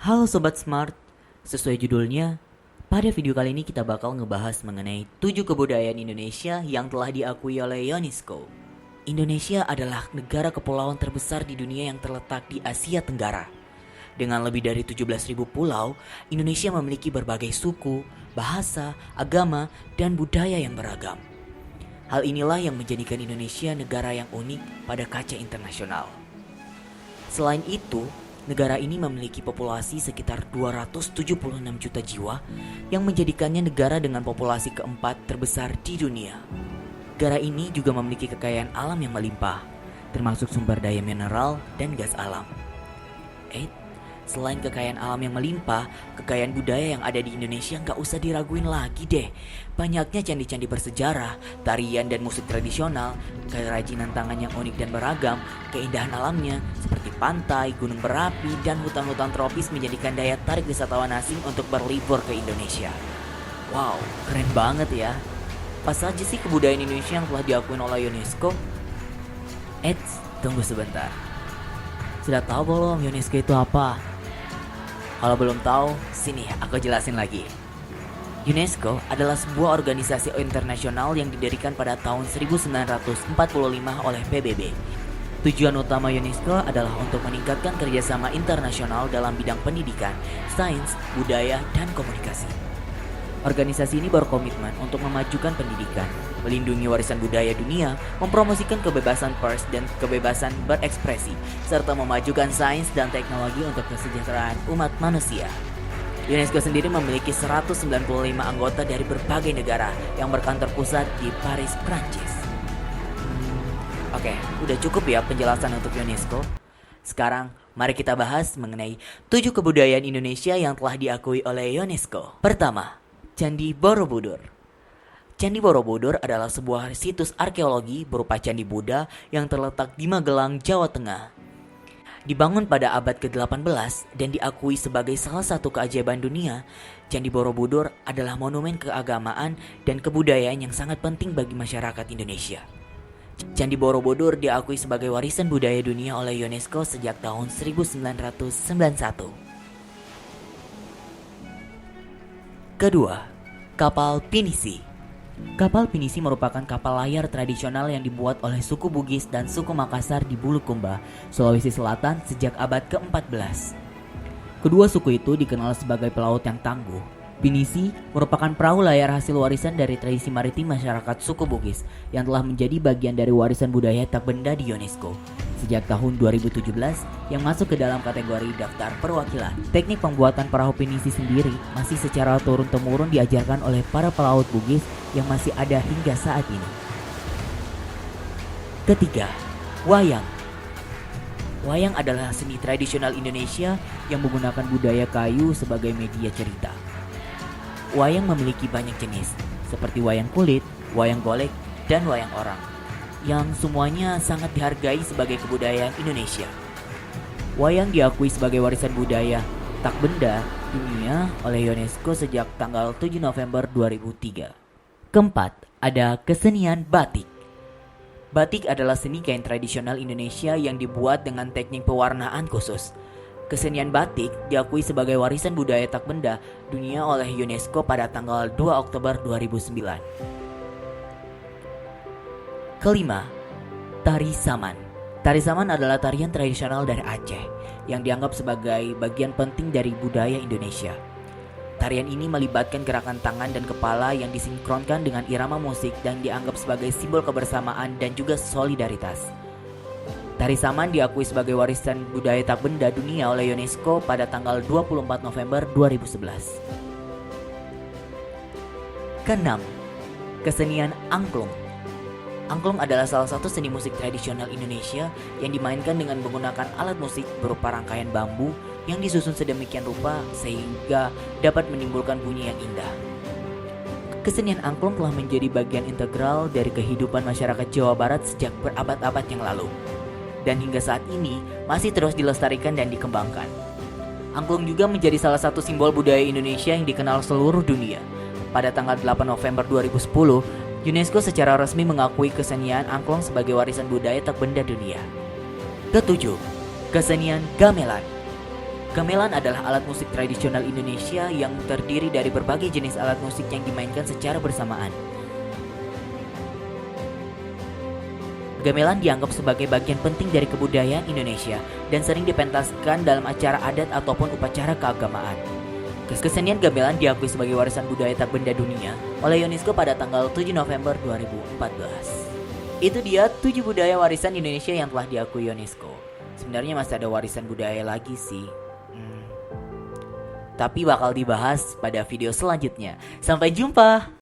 Halo Sobat Smart, sesuai judulnya, pada video kali ini kita bakal ngebahas mengenai 7 kebudayaan Indonesia yang telah diakui oleh UNESCO. Indonesia adalah negara kepulauan terbesar di dunia yang terletak di Asia Tenggara. Dengan lebih dari 17.000 pulau, Indonesia memiliki berbagai suku, bahasa, agama, dan budaya yang beragam. Hal inilah yang menjadikan Indonesia negara yang unik pada kaca internasional. Selain itu, negara ini memiliki populasi sekitar 276 juta jiwa yang menjadikannya negara dengan populasi keempat terbesar di dunia. Negara ini juga memiliki kekayaan alam yang melimpah, termasuk sumber daya mineral dan gas alam. Selain kekayaan alam yang melimpah, kekayaan budaya yang ada di Indonesia nggak usah diraguin lagi deh. Banyaknya candi-candi bersejarah, tarian dan musik tradisional, kerajinan tangan yang unik dan beragam, keindahan alamnya seperti pantai, gunung berapi, dan hutan-hutan tropis menjadikan daya tarik wisatawan asing untuk berlibur ke Indonesia. Wow, keren banget ya. Apa saja sih kebudayaan Indonesia yang telah diakui oleh UNESCO? Tunggu sebentar. Sudah tahu belum UNESCO itu apa? Kalau belum tahu, sini aku jelasin lagi. UNESCO adalah sebuah organisasi internasional yang didirikan pada tahun 1945 oleh PBB. Tujuan utama UNESCO adalah untuk meningkatkan kerjasama internasional dalam bidang pendidikan, sains, budaya, dan komunikasi. Organisasi ini berkomitmen untuk memajukan pendidikan, melindungi warisan budaya dunia, mempromosikan kebebasan pers dan kebebasan berekspresi, serta memajukan sains dan teknologi untuk kesejahteraan umat manusia. UNESCO sendiri memiliki 195 anggota dari berbagai negara yang berkantor pusat di Paris, Prancis. Oke, udah cukup ya penjelasan untuk UNESCO. Sekarang, mari kita bahas mengenai 7 kebudayaan Indonesia yang telah diakui oleh UNESCO. Pertama, Candi Borobudur. Candi Borobudur adalah sebuah situs arkeologi berupa candi Buddha yang terletak di Magelang, Jawa Tengah. Dibangun pada abad ke-18 dan diakui sebagai salah satu keajaiban dunia, Candi Borobudur adalah monumen keagamaan dan kebudayaan yang sangat penting bagi masyarakat Indonesia. Candi Borobudur diakui sebagai warisan budaya dunia oleh UNESCO sejak tahun 1991. Kedua, kapal pinisi. Kapal pinisi merupakan kapal layar tradisional yang dibuat oleh suku Bugis dan suku Makassar di Bulukumba, Sulawesi Selatan sejak abad ke-14. Kedua suku itu dikenal sebagai pelaut yang tangguh. Pinisi merupakan perahu layar hasil warisan dari tradisi maritim masyarakat suku Bugis yang telah menjadi bagian dari warisan budaya tak benda di UNESCO sejak tahun 2017 yang masuk ke dalam kategori daftar perwakilan. Teknik pembuatan perahu pinisi sendiri masih secara turun-temurun diajarkan oleh para pelaut Bugis yang masih ada hingga saat ini. Ketiga, wayang. Wayang adalah seni tradisional Indonesia yang menggunakan budaya kayu sebagai media cerita. Wayang memiliki banyak jenis, seperti wayang kulit, wayang golek, dan wayang orang, yang semuanya sangat dihargai sebagai kebudayaan Indonesia. Wayang diakui sebagai warisan budaya tak benda dunia oleh UNESCO sejak tanggal 7 November 2003. Keempat, ada kesenian batik. Batik adalah seni kain tradisional Indonesia yang dibuat dengan teknik pewarnaan khusus. Kesenian batik diakui sebagai warisan budaya tak benda dunia oleh UNESCO pada tanggal 2 Oktober 2009. Kelima, tari saman. Tari saman adalah tarian tradisional dari Aceh yang dianggap sebagai bagian penting dari budaya Indonesia. Tarian ini melibatkan gerakan tangan dan kepala yang disinkronkan dengan irama musik dan dianggap sebagai simbol kebersamaan dan juga solidaritas. Tari saman diakui sebagai warisan budaya tak benda dunia oleh UNESCO pada tanggal 24 November 2011. Keenam, kesenian angklung. Angklung adalah salah satu seni musik tradisional Indonesia yang dimainkan dengan menggunakan alat musik berupa rangkaian bambu yang disusun sedemikian rupa sehingga dapat menimbulkan bunyi yang indah. Kesenian angklung telah menjadi bagian integral dari kehidupan masyarakat Jawa Barat sejak berabad-abad yang lalu, dan hingga saat ini masih terus dilestarikan dan dikembangkan. Angklung juga menjadi salah satu simbol budaya Indonesia yang dikenal seluruh dunia. Pada tanggal 8 November 2010, UNESCO secara resmi mengakui kesenian angklung sebagai warisan budaya tak benda dunia. Ketujuh, kesenian gamelan. Gamelan adalah alat musik tradisional Indonesia yang terdiri dari berbagai jenis alat musik yang dimainkan secara bersamaan. Gamelan dianggap sebagai bagian penting dari kebudayaan Indonesia dan sering dipentaskan dalam acara adat ataupun upacara keagamaan. Kesenian gamelan diakui sebagai warisan budaya tak benda dunia oleh UNESCO pada tanggal 7 November 2014. Itu dia 7 budaya warisan Indonesia yang telah diakui UNESCO. Sebenarnya masih ada warisan budaya lagi sih. Tapi bakal dibahas pada video selanjutnya. Sampai jumpa.